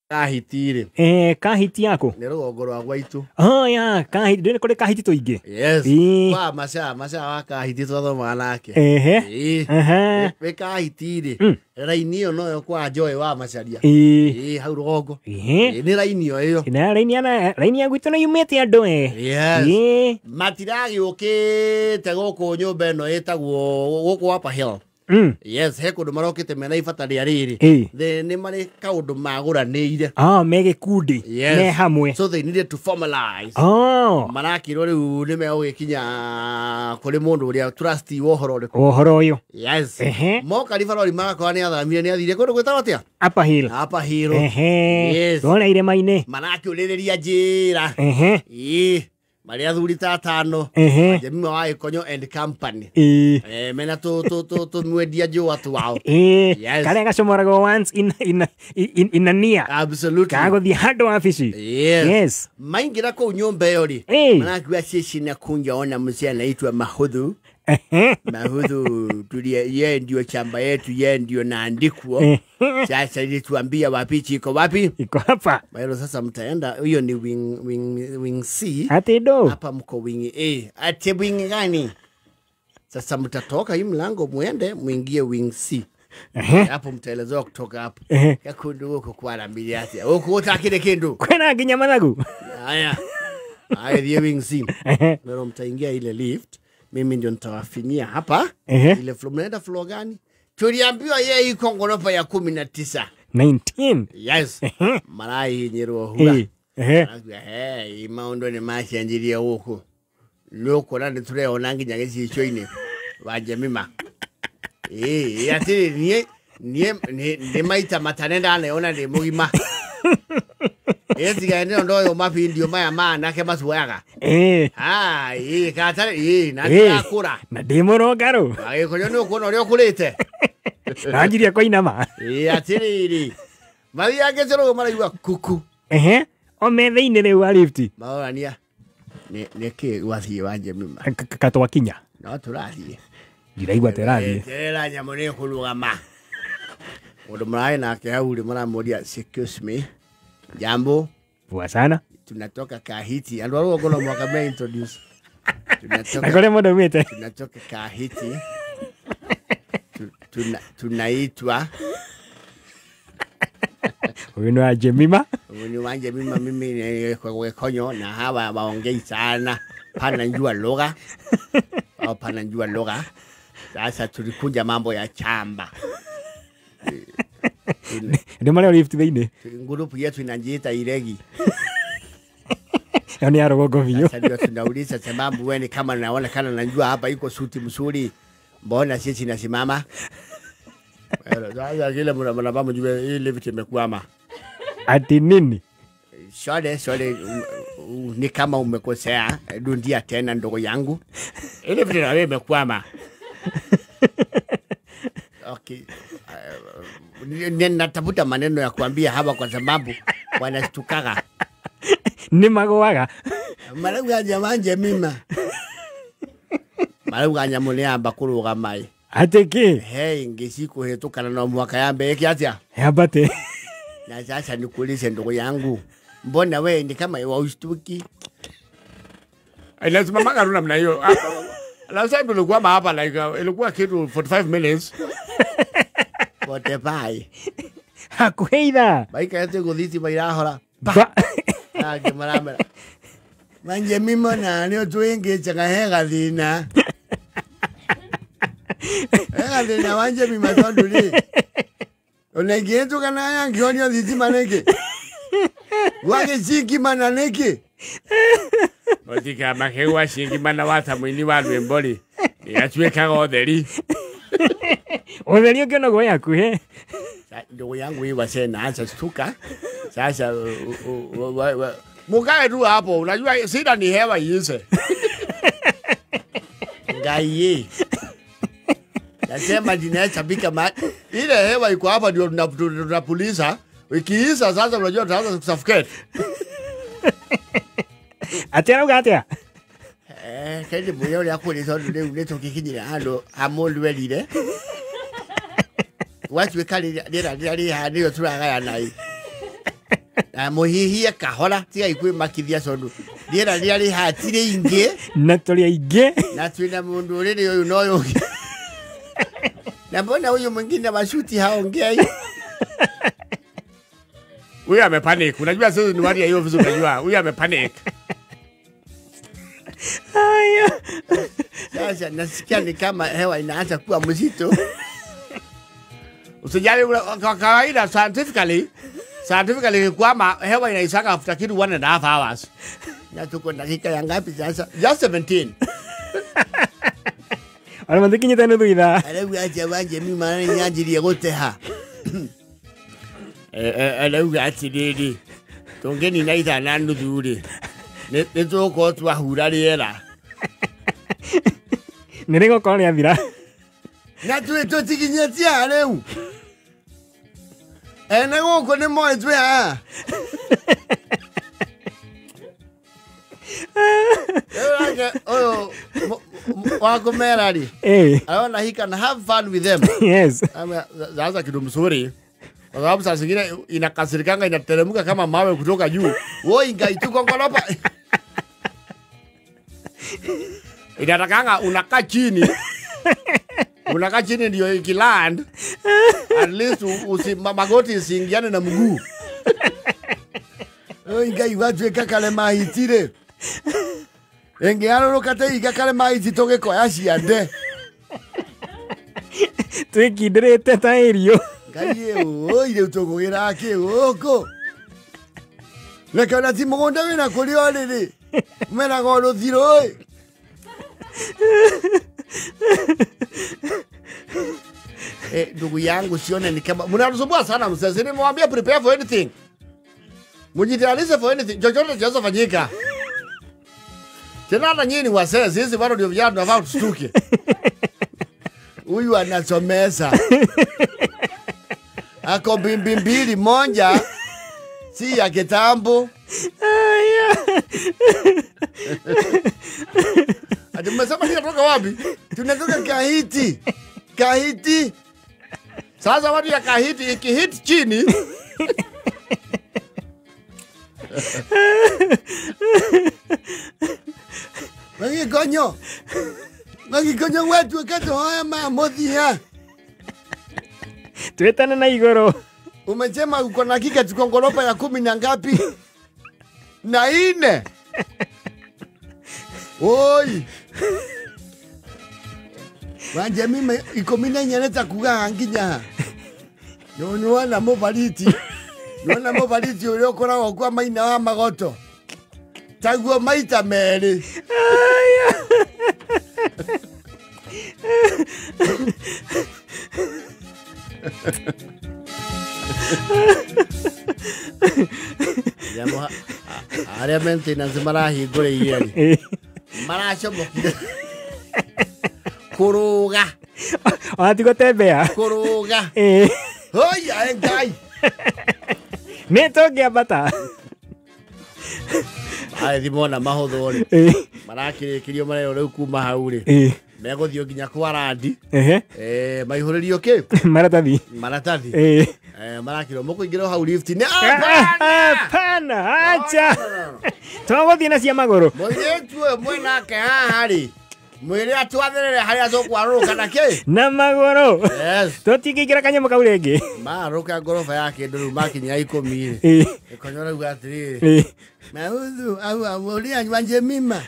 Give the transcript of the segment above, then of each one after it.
kahitire kahiti yako ni rugongo rwa gwaitu ya kahiti ndene kore kahiti tuinge yes kwa masha wa kahiti twathoma nake we kahitire raini yo no kwa Joy wa macharia hau rugongo ni raini yo iyo ina raini ya gwitu na yumete andu yes matiragi ukite guku nyumba eno etagwo guku Upper Hill yes he kundu marokite mena ifata ria riri ni mari kaundu maguranire mege kundi me hamwe so they needed to formalize marakiro riu ni me ugikinya kuri mundu uria trustee wohoro uyu yes moka rifarori makwa ni athamire ni athire kundu gwetagwo atia Upper Hill yes wona ire maine marakiuriria njira Maria athuri ta atano Jemima wa Ikonyo and Company mena to mwendia njũa twao kare gacomorago once in a near absolutely kagothi handu wabici yes maingira kuu nyumba iyo ri manakiwa cici na kunja ona mzee anaitwa Mahudhu tulia ye ndio chamba yetu ye ndio naandikwa sasa ili tuambia wapi iko wapi iko hapa maana sasa mtaenda hiyo ni wing C atido hapa mko wing A ati wing gani sasa mtatoka hii mlango muende muingie wing C hapo mtaelezewa kutoka hapo yakundu huko kwa rambili ati huko utakile kindu kwena ginya managu haya die wing C ndio mtaingia ile lift mimi ndio nitawafinyia hapa ile floor mnaenda floor gani tuliambiwa yeye iko ngorofa ya 19 yes marai nyero hula imaundo ni mashanjiria huko loko nande tureona nginya gicicio ine wa Jemima ati ni maita matanenda anaona ni mugima ezi ndio ndo mapi ndio maya maana ke masuaga katare na ndakura na demorogaro agikonyo ni ukuona uri ukurite ranjiria kwa inama atiriri mari yake cero maraigua kuku o methe-ini riu wa lift maorania ni ki wathie wa Jemima katwakinya no turathie ndiraigua terathie tera nyamu ni kurugama mundu marai nake hau ri maramuria excuse me jambo poa sana tunatoka Kahiti andu aru gono mwaka me introduce nakole modo mete tunatoka Kahiti tunaitwa Wino wa Jemima mimi ni kwa Konyo na hawa waongei sana pana njua lugha au pana njua lugha sasa tulikuja mambo ya chamba ndio mara lift thini ngurupu yetu inajiita Iregi yani arogogo vio sasa ndio tunauliza sababu wewe kama naona kana najua hapa iko suti mzuri mbona sisi nasimama sasa kile mnababa mjue hii lift imekwama ati nini shole ni kama umekosea dundia tena ndogo yangu ile vitu na imekwama okay natafuta maneno ya kuambia hapa kwa sababu wanastukaga ni magoaga maraga jamani Jemima maraga nyamulia bakuruga mai ateke ngisiku hetukana na mwaka yambe yake atia yabate na sasa nikuulize ndugu yangu mbona wewe ni kama waushtuki lazima magaruna mna hiyo lazima ilikuwa hapa like ilikuwa kitu 45 minutes wote bai hakuheitha baika yete goditi bairahora maramera manje mimo na nio tuinge changa hega thina wanje mima tonduri onegetu kana yangi onyo dhiti maneke wage chiki mananeke otika makewa shingi mana wata mwini wa lwemboli yachweka odheri odheri ukiono go yakuhe ndugu yangu hii wasena acha stuka sasa mukae tu hapo unajua sida ni hewa yise ngai nasema dinaacha bika ile hewa iko hapa ndio tunapuliza ikiisa sasa unajua tutaanza kusuffocate atera ugatia kende buyo ya kuliza ndio uneto kikinyira halo hamolwelire watu wekali ndio ndio turagaya nai Muhihie kahora tiga ikwe makithia sondu. Ndiera riari hatire inge. Na tuli aige. Na twina mundu uriri uyu no yungi. Na mbona huyu mwingine mashuti haongei? Huyu amepanic. Unajua sasa ni wadi ya hiyo vizuri unajua. Huyu amepanic. Haya. Sasa nasikia ni kama hewa inaanza kuwa mzito. Usijali kwa kawaida scientifically kwamba hewa inaisaka after kitu 1.5 hours. Na tuko dakika ya ngapi sasa? Just 17. Ana mandikinye tano duida. Alafu acha wanje mimi maana nyanjiri yote ha. Alafu acha didi. Tongeni naita nandu duri. Neto ko twa hura riera. Nirego kone avira. Na tu to tikinyatia leo. Nego ko ne mo twe ha. Wako merari. Eh. I wanna he can have fun with them. Yes. Sasa kitu mzuri. Kwa sababu saa zingine inakasirikanga inateremka kama mawe kutoka juu. Wewe ingaituko ngolopa. Inatakanga unakaa chini. Unakaa chini ndio ikiland. At least magoti isiingiane na mguu. Wewe ingaiwajwe kakale mahitire. Engeano kate igakale mahiti toge kwa yaciande. Twikindrete ta irio. Ngai oi rĩu tũgũgĩra kĩ gũkũ reke ona ti mũgũnda wĩna kũrĩa rĩrĩ ũmenaga o rũthirũ ndugu yangu sione ni kama mnatusumbua sana msasa nimwambia prepare for anything mjitayarishe for anything chochote kinaweza fanyika tena hata nyinyi wasee sisi bado ndio vijana tunafaa tustuke huyu anasomesa ako mbili moja si ya kitambo. Ati mmesema tunatoka wapi? Tunatoka Kahiti. Kahiti. Sasa watu ya Kahiti ikihit chini. Nagi konyo wetu wakato haya mamothia. Tuetana na igoro. Umesema uko na kika tukongolopa ya 10 na ngapi? Na 4. Oi. Wanje mimi iko mina nyaneta kuga nginya. Nona mobaliti. Nona mobaliti uliokora kwa maina wa magoto. Taguo maita mere. Jamu aria maintenance marahingũre ieri maracomokire kuruga Watigo tembea kuruga hoya ngai nitogia bata ai thimona mahuthu ri marakirikirio mareo riu kuma hau ri meguthio nginya kwa randi maihuririo ki maratathi marakiro mukuingiro hau lift ni pana acha twagothie na cia maguru moiretwe mwenake haha ri mwire atwatherere haria tukwaruka na ki na maguru tutingigira kanyamo kau ringi maruka ngorofa yake ndu makinya 10 ri ikonyora ugatiri mahuthu au amuria wanje mima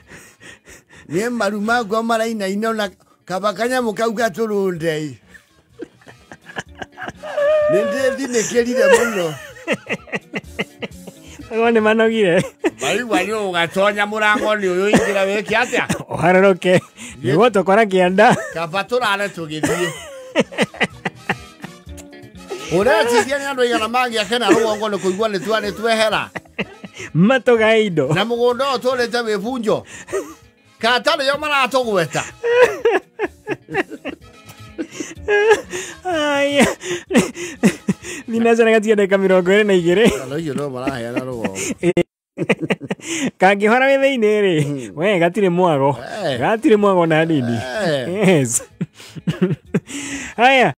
nie maruma go maraina inona kabakanya mukauga turunde ninde thinekerire muno ngone manogire bari wanyo ugatonya murango ni uyu ingira wiki atia oharoroke nigo tokora kianda kabaturane tugithie ora tithia ni andu igana magi akena rugongo ni kuigwa ni twane twehera matogaido na mugondo otolete wibunjo katale yo maratogweta aya Vinazana katika dakika 22 alo yo no marahea na rugo kangihora wethe-ini ri we gatire mwago na ndini yes aya